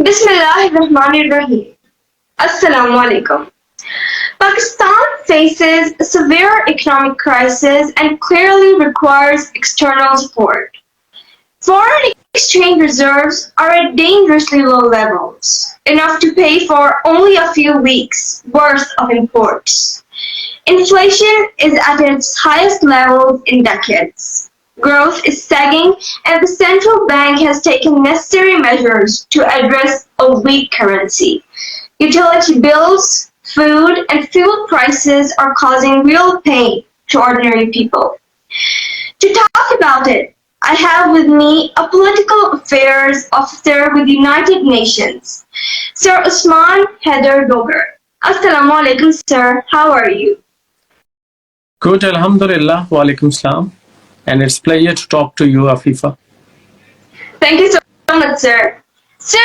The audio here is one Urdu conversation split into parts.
Bismillahirrahmanirrahim. Assalamu alaikum. Pakistan faces a severe economic crisis and clearly requires external support. Foreign exchange reserves are at dangerously low levels, enough to pay for only a few weeks' worth of imports. Inflation is at its highest levels in decades. Growth is sagging, and the central bank has taken necessary measures to address a weak currency. Utility bills, food, and fuel prices are causing real pain to ordinary people. To talk about it, I have with me a political affairs officer with the United Nations, Sir Usman Haider Dogar. Assalamu alaikum, sir. How are you? Good, alhamdulillah, wa alaikum salam. And it's a pleasure to talk to you, Afifa. Thank you so much, sir. Sir,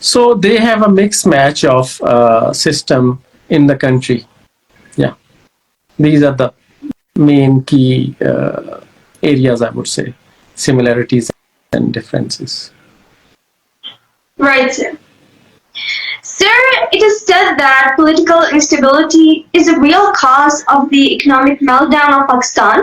So they have a mixed match of system in the country. Yeah, these are the main key areas, I would say, similarities and differences. Right, sir. Sir, it is said that political instability is a real cause of the economic meltdown of Pakistan.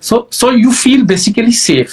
So you feel basically safe.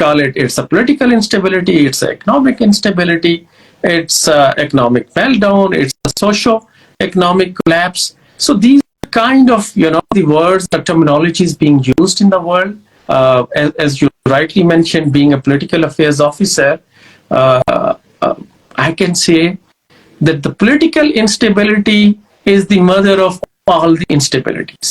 call it. It's a political instability, it's economic instability, it's economic meltdown, it's a socio-economic collapse. So these are kind of, the words, the terminologies being used in the world. As you rightly mentioned, being a political affairs officer, I can say that the political instability is the mother of all the instabilities.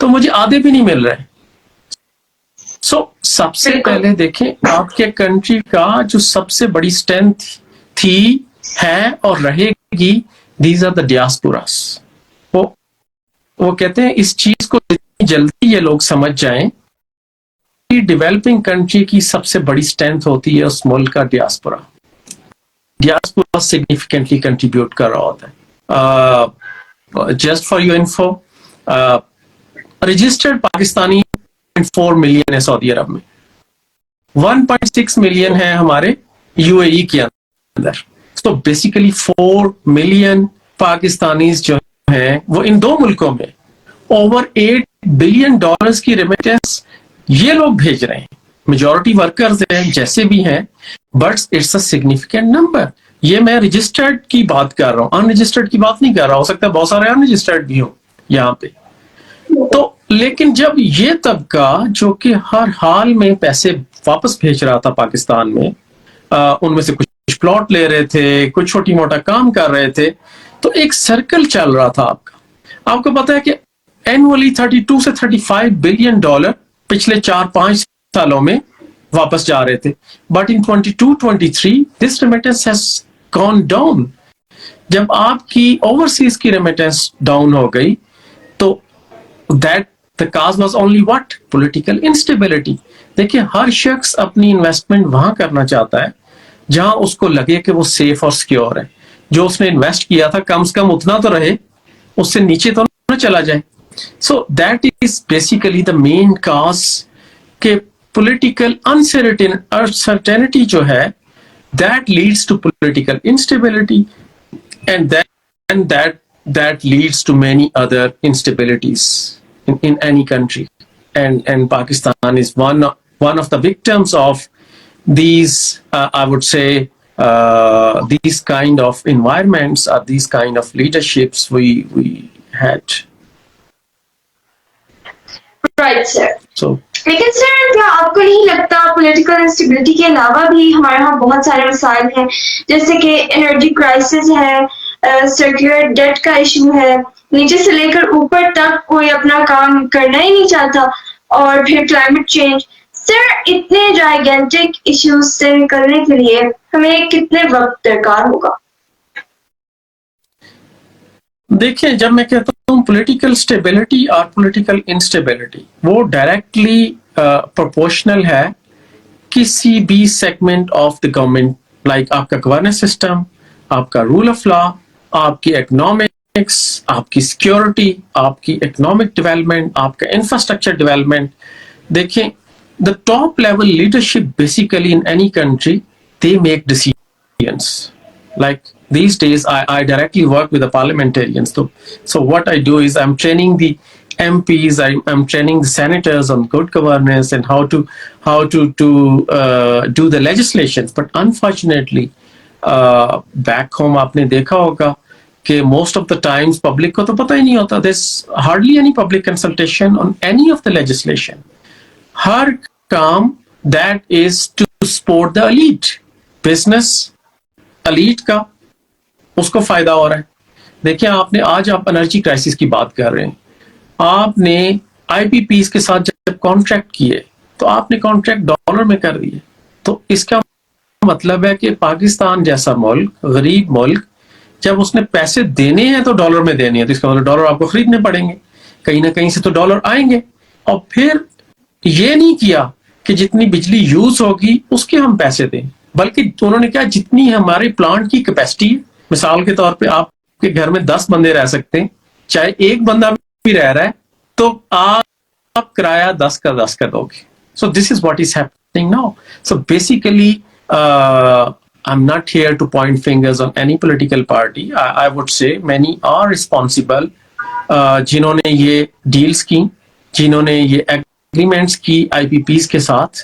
تو مجھے آدھے بھی نہیں مل رہے. سو سب سے پہلے دیکھیں آپ کے کنٹری کا جو سب سے بڑی اسٹرینتھ تھی ہے اور رہے گی, دیز آر دا ڈیاسپوراس. وہ کہتے ہیں اس چیز کو جتنی جلدی یہ لوگ سمجھ جائیں, ڈیولپنگ کنٹری کی سب سے بڑی اسٹرینتھ ہوتی ہے اس ملک کا ڈیاسپورا. ڈیاسپورا سگنیفیکینٹلی کنٹریبیوٹ کر رہا ہوتا ہے. Just for your info, registered Pakistani 4 million ہے سعودی عرب میں, 1.6 ملین ہے ہمارے یو اے ای کے اندر. تو بیسیکلی 4 ملین پاکستانیز جو ہیں وہ ان دو ملکوں میں اوور $8 بلین کی ریمیٹنس یہ لوگ بھیج رہے ہیں. میجورٹی ورکرز ہیں جیسے بھی ہیں, but it's a significant number. یہ میں رجسٹرڈ کی بات کر رہا ہوں, ان رجسٹرڈ کی بات نہیں کر رہا. ہو سکتا ہے بہت سارے ان رجسٹرڈ بھی ہوں یہاں پہ. تو لیکن جب یہ طبقہ جو کہ ہر حال میں پیسے واپس بھیج رہا تھا پاکستان میں, ان میں سے کچھ پلاٹ لے رہے تھے, کچھ چھوٹی موٹا کام کر رہے تھے, تو ایک سرکل چل رہا تھا آپ کا. آپ کو پتا ہے کہ اینولی 32 سے $35 بلین پچھلے 4-5 سالوں میں واپس جا رہے تھے. But in 22-23 this remittance has gone down. جب آپ کی اوورسیز کی ریمیٹنس ڈاؤن ہو گئی تو that the cause was only what? Political instability. دیکھیں ہر شخص اپنی انویسٹمنٹ وہاں کرنا چاہتا ہے جہاں اس کو لگے کہ وہ سیف اور سیکیور ہے. جو اس نے انویسٹ کیا تھا کم سے کم اتنا تو رہے, اس سے نیچے تو نہ چلا جائے. So that is basically the main cause کہ پولیٹیکل انسرٹینٹی جو ہے that leads to political instability, and that leads to many other instabilities in any country, and Pakistan is one of the victims of these I would say these kind of environments or these kind of leaderships we had. Right, sir. So لیکن سر کیا آپ کو نہیں لگتا پولیٹیکل انسٹیبلٹی کے علاوہ بھی ہمارے یہاں بہت سارے مسائل ہیں, جیسے کہ انرجی کرائسس ہے, سرکولر ڈیٹ کا ایشو ہے, نیچے سے لے کر اوپر تک کوئی اپنا کام کرنا ہی نہیں چاہتا, اور پھر کلائمیٹ چینج. سر اتنے جائگینٹک ایشوز سے نکلنے کے لیے ہمیں کتنے وقت درکار ہوگا؟ دیکھیں جب میں کہتا ہوں پولیٹیکل اسٹیبلٹی اور پولیٹیکل انسٹیبلٹی, وہ ڈائریکٹلی پروپورشنل ہے کسی بھی segment of the government, like آپ کا گورننس سسٹم, آپ کا رول آف لا, آپ کی اکنامکس, آپ کی سیکورٹی, آپ کی اکنامک ڈیولپمنٹ, آپ کا انفراسٹرکچر ڈیولپمنٹ. دیکھیں the top level leadership basically in any country, they make decisions. Like these days I directly work with the parliamentarians, so what I do is I'm training the MPs, I'm training the senators on good governance and how to do the legislations. But unfortunately back home aapne dekha hoga کہ most of the times public کو تو پتہ ہی نہیں ہوتا. there's hardly any public consultation on any of the legislation. Hare com that is to support the elite. business elite کا اس کو فائدہ ہو رہا ہے. دیکھیں آپ نے آج آپ انرجی کرائسس کی بات کر رہے ہیں, آپ نے آئی پی پیز کے ساتھ جب کانٹریکٹ کیے تو آپ نے کانٹریکٹ ڈالر میں کر دیے. تو اس کا مطلب ہے کہ پاکستان جیسا ملک, غریب ملک, جب اس نے پیسے دینے ہیں تو ڈالر میں دینے ہیں, تو اس کا مطلب ڈالر آپ کو خریدنے پڑیں گے, کہیں نہ کہیں سے تو ڈالر آئیں گے. اور پھر یہ نہیں کیا کہ جتنی بجلی یوز ہوگی اس کے ہم پیسے دیں, بلکہ انہوں نے کہا جتنی ہمارے پلانٹ کی کیپیسٹی ہے, مثال کے طور پہ آپ کے گھر میں 10 بندے رہ سکتے ہیں, چاہے ایک بندہ بھی رہ رہا ہے تو آپ کرایہ 10 کا دو گے. So this is what is happening now. So basically I'm not here to point fingers on any political party. I would say many are responsible. جنہوں نے یہ ڈیلز کی, جنہوں نے یہ ایگریمنٹس کی آئی پی پیز کے ساتھ,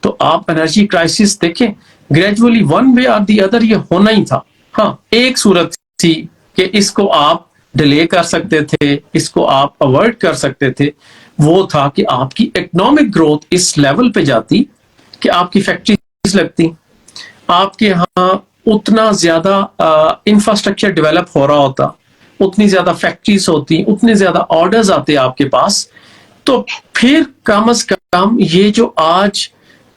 تو آپ انرجی کرائسس دیکھیں گریجولی ون وے اور دی ادر یہ ہونا ہی تھا. ہاں ایک صورت تھی کہ اس کو آپ ڈیلے کر سکتے تھے, اس کو آپ اوائڈ کر سکتے تھے, وہ تھا کہ آپ کی اکنامک گروتھ اس لیول پہ جاتی کہ آپ کی فیکٹریز لگتی, آپ کے ہاں اتنا زیادہ انفراسٹرکچر ڈیولپ ہو رہا ہوتا, اتنی زیادہ فیکٹریز ہوتی, اتنے زیادہ آرڈرز آتے آپ کے پاس تو پھر کم از کم یہ جو آج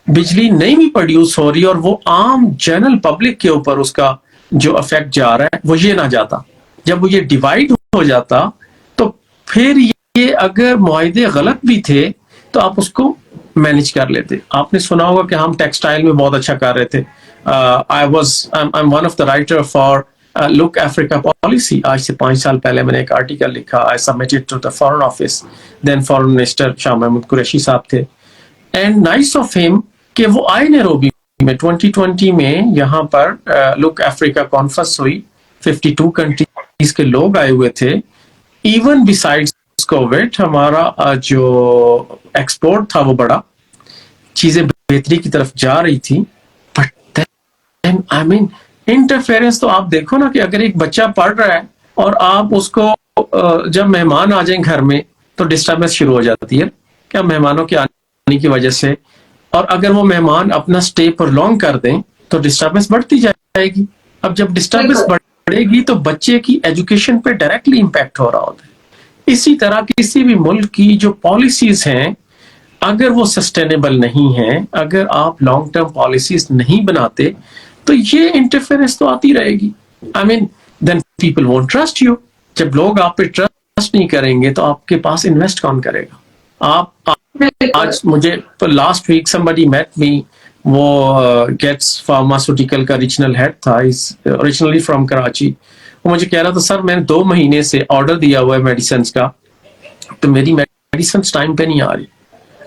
بجلی نہیں بھی پروڈیوس ہو رہی اور وہ عام جنرل پبلک کے اوپر اس کا جو افیکٹ جا رہا ہے وہ یہ نہ جاتا. جب وہ یہ ڈیوائڈ ہو جاتا تو پھر یہ اگر معاہدے غلط بھی تھے تو آپ اس کو مینج کر لیتے. آپ نے سنا ہوگا کہ ہم ٹیکسٹائل میں بہت اچھا کر رہے تھے. I'm one of the writer for Look Africa Policy. آج سے 5 سال پہلے میں نے ایک آرٹیکل لکھا. I submitted to the Foreign Office. Then Foreign Minister Shah Mahmood Qureshi صاحب تھے. And nice of him کہ وہ آئے نیروبی میں 2020 میں یہاں پر لک افریقہ کانفرنس ہوئی. 52 کنٹریز کے لوگ آئے ہوئے تھے. ایون بسائڈس کووڈ ہمارا جو ایکسپورٹ تھا وہ بڑا, چیزیں بہتری کی طرف جا رہی تھی. But then I main interference تو آپ دیکھو نا کہ اگر ایک بچہ پڑھ رہا ہے اور آپ اس کو جب مہمان آ جائیں گھر میں تو ڈسٹربنس شروع ہو جاتی ہے کیا مہمانوں کے آنے کی وجہ سے, اور اگر وہ مہمان اپنا اسٹے پر لانگ کر دیں تو ڈسٹربنس بڑھتی جائے گی. اب جب ڈسٹربنس بڑھے گی تو بچے کی ایجوکیشن پہ ڈائریکٹلی امپیکٹ ہو رہا ہوتا ہے. اسی طرح کسی بھی ملک کی جو پالیسیز ہیں اگر وہ سسٹینیبل نہیں ہیں, اگر آپ لانگ ٹرم پالیسیز نہیں بناتے تو یہ انٹرفیئرنس تو آتی رہے گی. آئی مین then people won't trust you. جب لوگ آپ پہ ٹرسٹ نہیں کریں گے تو آپ کے پاس انویسٹ کون کرے گا. آپ آج مجھے last week somebody met me, وہ گیٹس فارماسیوٹیکل کا ریجنل ہیڈ تھا, اوریجنلی فرام کراچی. وہ مجھے کہہ رہا تھا سر میں نے 2 مہینے سے آرڈر دیا ہوا ہے میڈیسنس کا تو میری میڈیسنس ٹائم پہ نہیں آ رہی.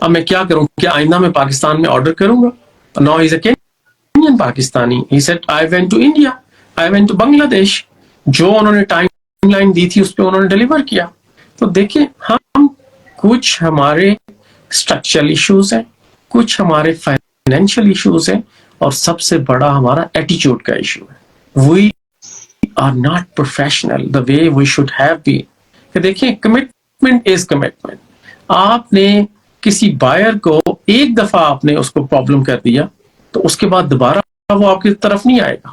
اب میں کیا کروں, کیا آئندہ میں پاکستان میں آرڈر کروں گا. No he is a Kenyan Pakistani. He said I went to India, I went to Bangladesh. جو انہوں نے ٹائم لائن دی تھی اس پہ انہوں نے ڈیلیور کیا. تو دیکھیں ہم کچھ ہمارے اسٹرکچرل ایشوز ہیں, کچھ ہمارے فائنینشیل ایشوز ہیں, اور سب سے بڑا ہمارا ایٹیچیوڈ کا ایشو ہے. We are not professional the way we should have been. کہ دیکھیں کمٹمنٹ از کمٹمنٹ. آپ نے کسی بائر کو ایک دفعہ آپ نے اس کو پرابلم کر دیا تو اس کے بعد دوبارہ وہ آپ کی طرف نہیں آئے گا.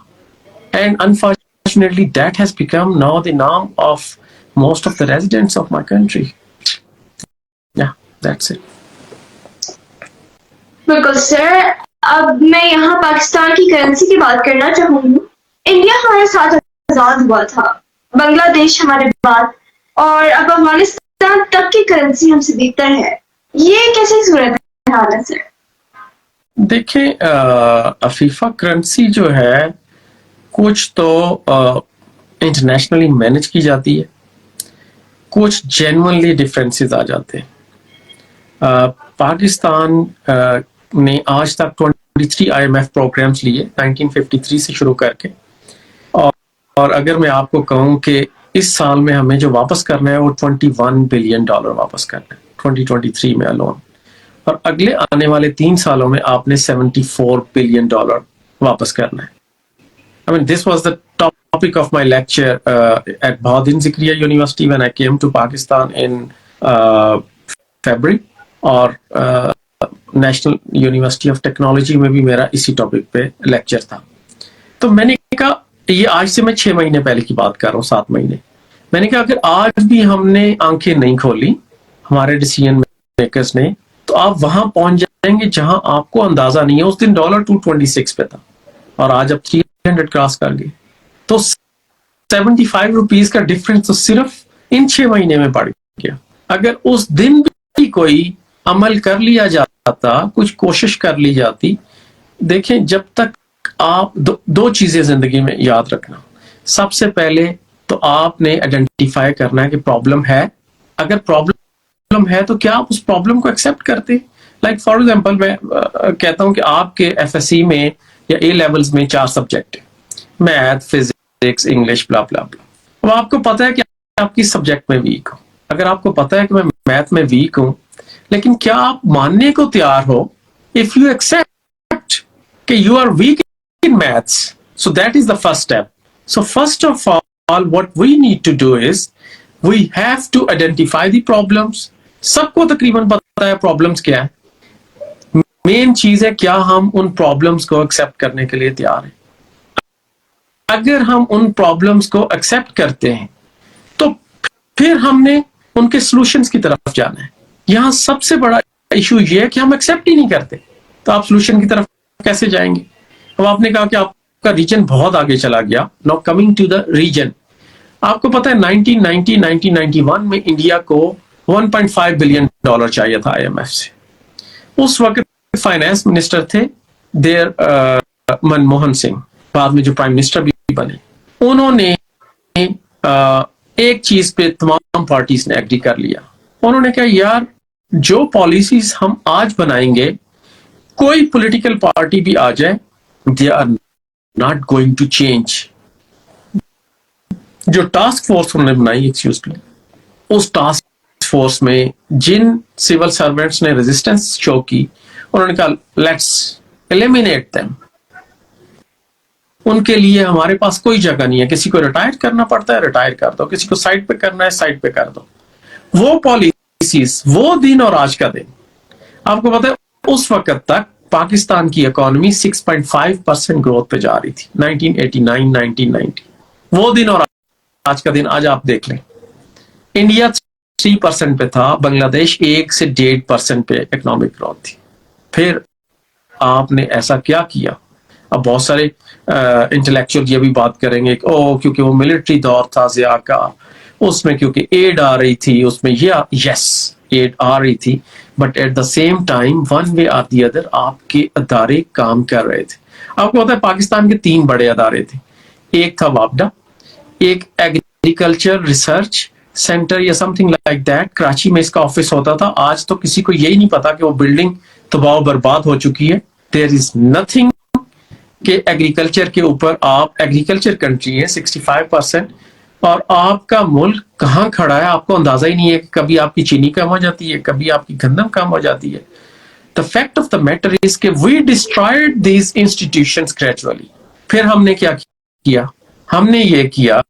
And unfortunately that has become now the norm of most of the residents of my country. Yeah, that's it. بالکل سر. اب میں یہاں پاکستان کی کرنسی کی بات کرنا چاہوں گی. انڈیا ہمارے ساتھ آزاد ہوا تھا, بنگلہ دیش ہمارے بعد, اور اب افغانستان تک کی کرنسی ہم سے بہتر ہے. یہ کیسی صورت حال ہے سر؟ دیکھیں افیفا کرنسی جو ہے کچھ تو انٹرنیشنلی مینج کی جاتی ہے, کچھ جینونلی ڈفرینسز آ جاتے ہیں. پاکستان نے آج تک 23 IMF پروگرامز لیے 1953 سے شروع کر کے, اور اگر میں آپ کو کہوں کہ اس سال میں ہمیں جو واپس کرنا ہے وہ $21 بلین واپس کرنا ہے 2023 میں alone, اور اگلے آنے والے 3 سالوں میں آپ نے $74 بلین واپس کرنا ہے. I mean, this was the topic of my lecture at Bahauddin Zikriya University when I came to Pakistan in February, اور نیشنل یونیورسٹی آف ٹیکنالوجی میں بھی میرا اسی ٹاپک پہ لیکچر تھا. تو میں نے کہا یہ آج سے میں 6 مہینے پہلے کی بات کر رہا ہوں, 7 مہینے. میں نے کہا اگر آج بھی ہم نے آنکھیں نہیں کھولی ہمارے ڈیسیژن میکرز نے تو آپ وہاں پہنچ جائیں گے جہاں آپ کو اندازہ نہیں ہے. اس دن ڈالر 226 پہ تھا اور آج اب 300 کراس کر گئے. تو 75 روپیز کا ڈفرنس تو صرف ان 6 مہینے میں پڑ گیا. اگر اس دن بھی کوئی عمل کر لیا جاتا, کچھ کوشش کر لی جاتی. دیکھیں جب تک آپ 2 چیزیں زندگی میں یاد رکھنا. سب سے پہلے تو آپ نے آئیڈینٹیفائی کرنا ہے کہ پرابلم ہے. اگر پرابلم ہے تو کیا آپ اس پرابلم کو ایکسیپٹ کرتے. لائک فار ایگزامپل میں کہتا ہوں کہ آپ کے FSC میں یا A لیولز میں 4 سبجیکٹ ہیں, میتھ, فزکس, انگلش, بلا بلا بلا. اب آپ کو پتا ہے کہ آپ کس سبجیکٹ میں ویک ہو. اگر آپ کو پتا ہے کہ میں میتھ میں ویک ہوں, لیکن کیا آپ ماننے کو تیار ہو if you accept کہ you are weak in maths, so that is the first step. So first of all what we need to do is we have to identify the problems. سب کو تقریباً پتا ہے پرابلمس کیا ہے. مین چیز ہے کیا ہم ان پرابلمس کو ایکسیپٹ کرنے کے لیے تیار ہیں. اگر ہم ان پرابلمس کو ایکسیپٹ کرتے ہیں تو پھر ہم نے ان کے سولوشنز کی طرف جانا ہے. یہاں سب سے بڑا ایشو یہ ہے کہ ہم ایکسیپٹ ہی نہیں کرتے، تو آپ سولوشن کی طرف کیسے جائیں گے؟ اب آپ نے کہا کہ آپ کا ریجن بہت آگے چلا گیا. Now coming to the region, آپ کو پتا ہے 1991 میں انڈیا کو $1.5 بلین چاہیے تھا IMF سے. اس وقت فائنانس منسٹر تھے دیر منموہن سنگھ، بعد میں جو پرائم منسٹر بھی بنے. انہوں نے ایک چیز پہ تمام پارٹیز نے ایگری کر لیا. انہوں نے کہا یار جو پالیسیز ہم آج بنائیں گے، کوئی پولیٹیکل پارٹی بھی آ جائے، they are not going to change. جو ٹاسک فورس انہوں نے بنائی، ایکسکیوز می، اس ٹاسک فورس میں جن سول سروینٹس نے ریزسٹنس شو کی، انہوں نے کہا لیٹس ایلیمینیٹ دیم. ان کے لیے ہمارے پاس کوئی جگہ نہیں ہے. کسی کو ریٹائر کرنا پڑتا ہے ریٹائر کر دو، کسی کو سائٹ پہ کرنا ہے سائٹ پہ کر دو. وہ پالیسیز، وہ دن اور آج کا دن. آپ کو پتا ہے اس وقت تک پاکستان کی اکانومی 6.5% گروتھ پہ جا رہی تھی 1989 1990. وہ دن اور آج کا دن آج آپ دیکھ لیں. انڈیا 3% پہ تھا، بنگلہ دیش 1 سے 1.5% پہ اکنامک گروتھ تھی. پھر آپ نے ایسا کیا کیا؟ اب بہت سارے انٹلیکچوئل یہ بھی بات کریں گے کہ کیونکہ وہ ملٹری دور تھا ضیاء کا، اس میں کیونکہ ایڈ آ رہی تھی، اس میں یس ایڈ آ رہی تھی، but at the same time one way or the other آپ کے ادارے کام کر رہے تھے. آپ کو پتا ہے پاکستان کے 3 بڑے ادارے تھے. ایک تھا واپڈا، ایک ایگریکلچر ریسرچ سینٹر یا some thing like that, Karachi میں اس کا آفس ہوتا تھا. آج تو کسی کو یہی نہیں پتا کہ وہ بلڈنگ تباہ و برباد ہو چکی ہے. دیر از نتھنگ کہ ایگریکلچر کے اوپر، آپ ایگریکلچر کنٹری ہے 65%، اور آپ کا ملک کہاں کھڑا ہے آپ کو اندازہ ہی نہیں ہے. کبھی آپ کی چینی کم ہو جاتی ہے، کبھی آپ کی گندم کم ہو جاتی ہے. The fact of the matter is کہ we destroyed these institutions gradually. پھر ہم نے کیا کیا؟ ہم نے یہ کیا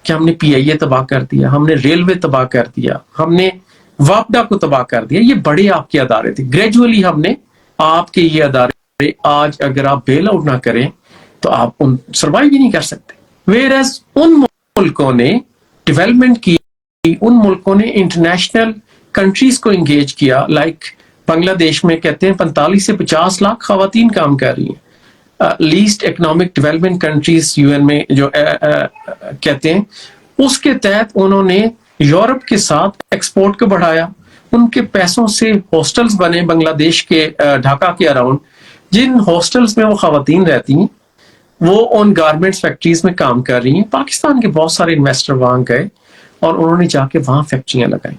کہ ہم نے PIA تباہ کر دیا، ہم نے ریلوے تباہ کر دیا، ہم نے واپڈا کو تباہ کر دیا. یہ بڑے آپ کے ادارے تھے. گریجولی ہم نے آپ کے یہ ادارے، آج اگر آپ بیل آؤٹ نہ کریں تو آپ ان سروائیو ہی نہیں کر سکتے. ویئرز ان ملکوں نے ڈیولپمنٹ کی، ان ملکوں نے انٹرنیشنل کنٹریز کو انگیج کیا. لائک بنگلہ دیش میں کہتے ہیں 45 سے 50 لاکھ خواتین کام کر رہی ہیں. List economic development countries UN میں جو کہتے ہیں، اس کے تحت انہوں نے یورپ کے ساتھ ایکسپورٹ کو بڑھایا. ان کے پیسوں سے ہاسٹلز بنے بنگلہ دیش کے ڈھاکہ کے اراؤنڈ. جن ہاسٹلز میں وہ خواتین رہتی ہیں وہ ان گارمنٹس فیکٹریز میں کام کر رہی ہیں. پاکستان کے بہت سارے انویسٹر وہاں گئے اور انہوں نے جا کے وہاں فیکٹریاں لگائیں.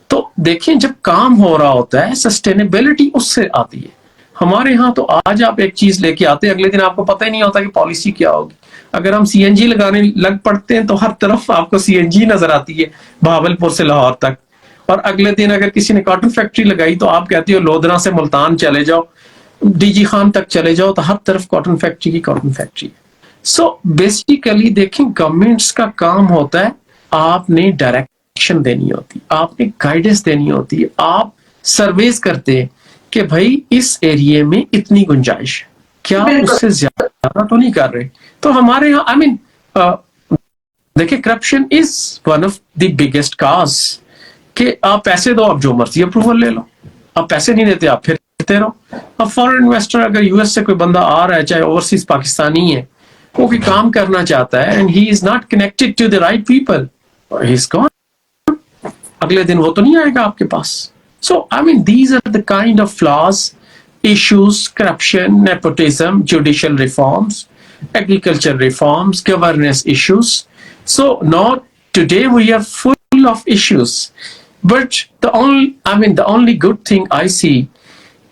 تو دیکھیں جب کام ہو رہا ہوتا ہے سسٹینیبلٹی اس سے آتی ہے. ہمارے ہاں تو آج آپ ایک چیز لے کے آتے ہیں، اگلے دن آپ کو پتہ ہی نہیں ہوتا کہ پالیسی کیا ہوگی. اگر ہم CNG لگانے لگ پڑتے ہیں تو ہر طرف آپ کو CNG نظر آتی ہے بہاولپور سے لاہور تک. اور اگلے دن اگر کسی نے کاٹن فیکٹری لگائی تو آپ کہتے ہو لودھرا سے ملتان چلے جاؤ، DG خان تک چلے جاؤ تو ہر طرف کاٹن فیکٹری کی کاٹن فیکٹری. سو بیسیکلی دیکھیں گورنمنٹس کا کام ہوتا ہے آپ نے ڈائریکشن دینی ہوتی، آپ نے گائیڈنس دینی ہوتی ہے. آپ سرویز کرتے ہیں کہ بھائی اس ایریے میں اتنی گنجائش ہے، کیا اس سے زیادہ تو نہیں کر رہے. تو ہمارے یہاں دیکھیں corruption is one of the biggest cause. کہ آپ پیسے دو، آپ جو مرضی اپروول لے لو، آپ پیسے نہیں دیتے آپ پھرتے رہو. اب فارن انویسٹر اگر US سے کوئی بندہ آ رہا ہے، چاہے اوورسیز پاکستانی ہے، وہ کوئی کام کرنا چاہتا ہے and he is not connected to the right people, he is gone. اگلے دن وہ تو نہیں آئے گا آپ کے پاس. So these are the kind of flaws, issues, corruption, nepotism, judicial reforms, agriculture reforms, governance issues. So now today we are full of issues, but the only good thing I see,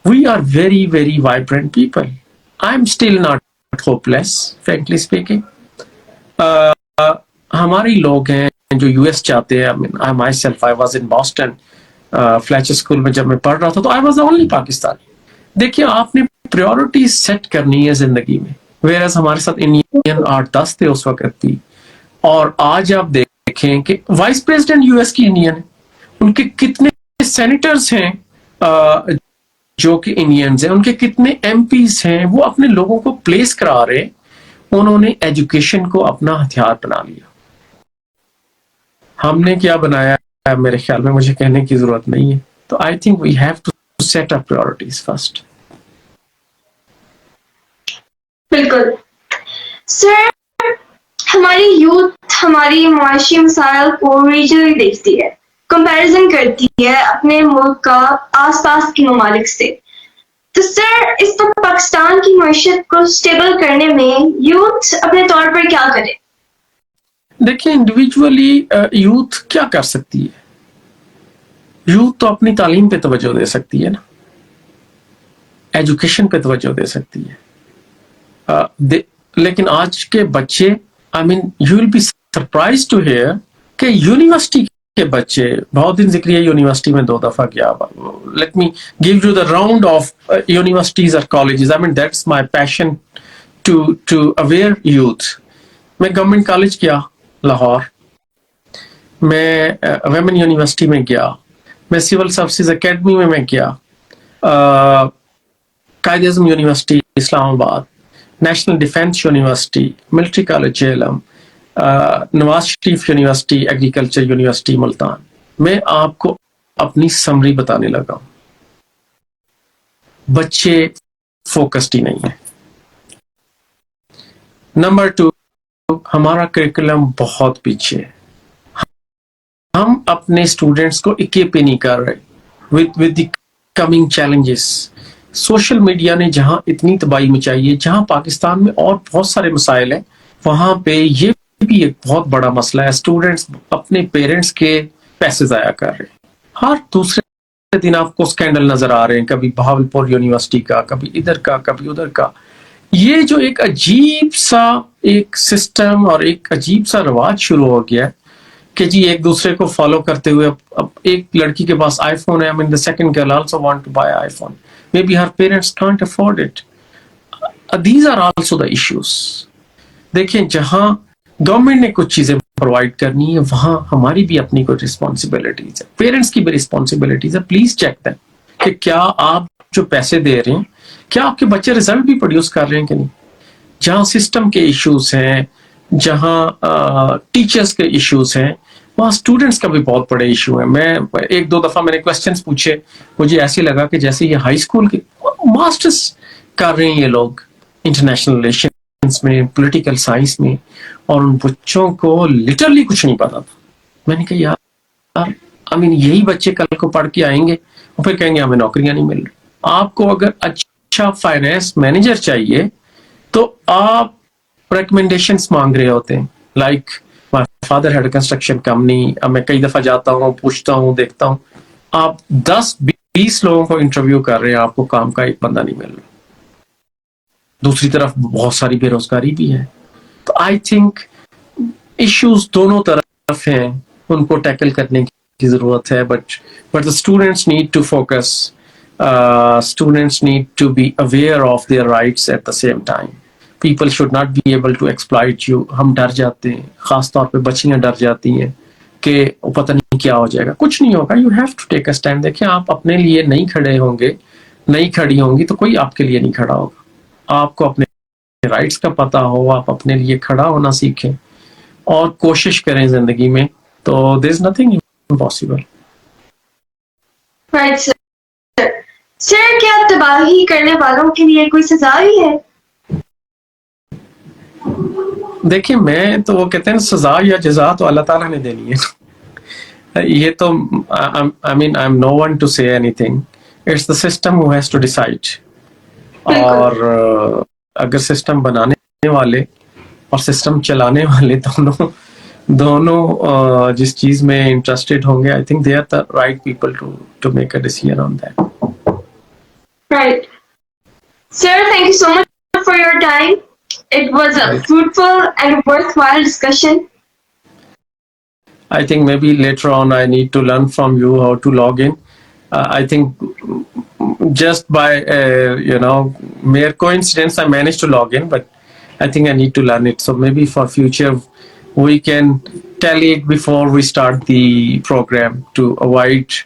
we are very, very vibrant people. I'm still not hopeless, frankly speaking. ہمارے لوگ ہیں جو US چاہتے ہیں. I myself, I was in Boston, Fletcher School میں جب میں پڑھ رہا تھا تو I was the only Pakistani. دیکھیے آپ نے پریورٹیز سیٹ کرنی ہے زندگی میں. ویئرز ہمارے ساتھ انڈین 8-10 تھے اس وقت بھی، اور آج آپ دیکھیں کہ وائس پریزیڈنٹ US کی انڈین ہے. ان کے کتنے سینیٹرز ہیں جو کہ انڈینز ہیں، ان کے کتنے MPs ہیں، وہ اپنے لوگوں کو پلیس کرا رہے. انہوں نے ایجوکیشن کو اپنا ہتھیار بنا لیا. ہم نے کیا بنایا ہے میرے خیال میں مجھے کہنے کی ضرورت نہیں ہے. So I think we have to set our priorities first. بالکل سر، ہماری یوتھ ہماری معاشی مسائل کو ریجنلی دیکھتی ہے، کمپیریزن کرتی ہے اپنے ملک کا آس پاس کے ممالک سے. تو سر اس وقت پاکستان کی معیشت کو اسٹیبل کرنے میں یوتھ اپنے طور پر کیا کرے؟ دیکھیں انڈیویجولی یوتھ کیا کر سکتی ہے؟ یوتھ تو اپنی تعلیم پہ توجہ دے سکتی ہے نا، ایجوکیشن پہ توجہ دے سکتی ہے. لیکن آج کے بچے I mean you will be surprised to hear کہ یونیورسٹی کے بچے، بہت دن ذکر ہے یونیورسٹی میں 2 دفعہ گیا. Let me give you the round of universities اور colleges. I mean that's my passion to aware youth. میں گورنمنٹ کالج گیا لاہور، میں ویمن یونیورسٹی میں گیا، میں سول سروسز اکیڈمی میں گیا، Quaid Azam university Islamabad, national defence university, military college Jhelum, Nawaz Sharif university, agriculture university Multan. میں آپ کو اپنی سمری بتانے لگا ہوں. بچے فوکسڈ ہی نہیں ہیں. نمبر 2، ہمارا کریکولم بہت پیچھے ہے. ہم اپنے اسٹوڈینٹس کو اکیپ ہی نہیں کر رہے with the coming challenges. Social media نے جہاں اتنی تباہی مچائی ہے، جہاں پاکستان میں اور بہت سارے مسائل ہیں، وہاں پہ یہ بھی ایک بہت بڑا مسئلہ ہے. اسٹوڈینٹس اپنے پیرنٹس کے پیسے ضائع کر رہے ہیں. ہر دوسرے دن آپ کو اسکینڈل نظر آ رہے ہیں، کبھی بہاولپور یونیورسٹی کا، کبھی ادھر کا، کبھی ادھر کا. یہ جو ایک عجیب سا ایک سسٹم اور ایک عجیب سا رواج شروع ہو گیا ہے کہ جی ایک دوسرے کو فالو کرتے ہوئے، اب ایک لڑکی کے پاس آئی فون ہے، I mean the second girl also want to buy iPhone. Maybe her parents can't afford it. These are also the issues. دیکھیں جہاں گورنمنٹ نے کچھ چیزیں پرووائڈ کرنی ہے، وہاں ہماری بھی اپنی کوئی رسپانسبلٹیز ہے، پیرنٹس کی بھی رسپانسبلٹیز ہے. پلیز چیک دیم کہ کیا آپ جو پیسے دے رہے ہیں، کیا آپ کے بچے رزلٹ بھی پروڈیوس کر رہے ہیں کہ نہیں. جہاں سسٹم کے ایشوز ہیں، جہاں ٹیچرز کے ایشوز ہیں، وہاں اسٹوڈنٹس کا بھی بہت بڑے ایشو ہیں. میں 1-2 دفعہ میں نے کوشچنس پوچھے، مجھے ایسے لگا کہ جیسے یہ ہائی اسکول کے ماسٹرس کر رہے ہیں یہ لوگ انٹرنیشنل ریلیشنز میں، پولیٹیکل سائنس میں، اور ان بچوں کو لٹرلی کچھ نہیں پتا تھا. میں نے کہا یار I mean یہی بچے کل کو پڑھ کے آئیں گے اور پھر کہیں گے ہمیں نوکریاں نہیں مل رہی. آپ کو اگر اچھا فائنینس مینیجر چاہیے تو آپ ریکمنڈیشنس مانگ رہے ہوتے ہیں. Like my father had a construction company. اب میں کئی دفعہ جاتا ہوں، پوچھتا ہوں، دیکھتا ہوں، آپ 10-20 لوگوں کو انٹرویو کر رہے ہیں، آپ کو کام کا ایک بندہ نہیں مل رہا. دوسری طرف بہت ساری بے روزگاری بھی ہے. تو آئی تھنک ایشوز دونوں طرف ہیں، ان کو ٹیکل کرنے کی ضرورت ہے. But the students need to focus. Students need to be aware of their rights at the same time. People should not be able to exploit you. ہم ڈر جاتے ہیں، خاص طور پہ بچیاں ڈر جاتی ہیں کہ پتہ نہیں کیا ہو جائے گا. کچھ نہیں ہوگا. You have to take a stand. دیکھیں آپ اپنے لیے نہیں کھڑے ہوں گے، نہیں کھڑی ہوں گی تو کوئی آپ کے لیے نہیں کھڑا ہوگا. آپ کو اپنے رائٹس کا پتہ ہو، آپ اپنے لیے کھڑا ہونا سیکھیں اور کوشش کریں زندگی میں، تو there is nothing impossible. Right, sir. سر کیا تباہی کرنے والوں کے لیے کوئی سزا بھی ہے؟ دیکھیں میں تو وہ کہتے ہیں سزا یا جزا تو اللہ تعالیٰ نے دینی ہے. یہ تو I mean I'm no one to say anything. It's the system who has to decide. اور اگر سسٹم بنانے والے اور سسٹم چلانے والے دونوں جس چیز میں انٹرسٹیڈ ہوں گے، I think they are the right people to make a decision on that. Right. Sir, thank you so much for your time. It was a fruitful and worthwhile discussion. I think maybe later on I need to learn from you how to log in. I think just by mere coincidence I managed to log in, but I think I need to learn it. So maybe for future we can tally it before we start the program to avoid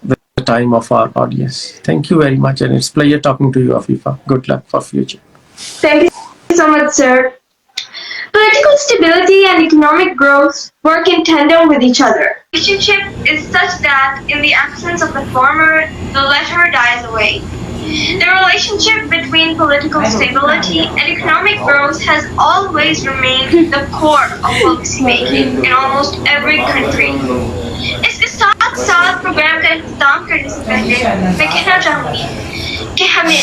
the time of our audience. Thank you very much, and it's a pleasure talking to you, Afifa. Good luck for future. Thank you so much, sir. Political stability and economic growth work in tandem with each other. The relationship is such that in the absence presence of the former, the latter dies away. The relationship between political stability and economic growth has always remained the core of policy making in almost every country. اس کے ساتھ ساتھ پروگرام کا اختتام کرنے سے پہلے میں کہنا چاہوں گی کہ ہمیں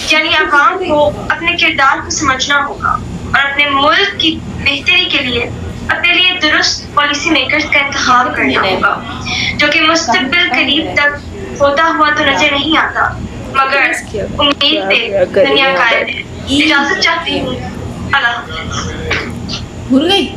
یعنی عوام کو اپنے کردار کو سمجھنا ہوگا اور اپنے ملک کی بہتری کے لیے اپنے لیے درست پالیسی میکرز کا انتخاب کرنا ہوگا جو کہ مستقبل قریب تک ہوتا ہوا تو نظر نہیں آتا مگر امید پہ دنیا قائم ہے. اجازت چاہتی ہوں. اللہ حافظ. بھول گئی.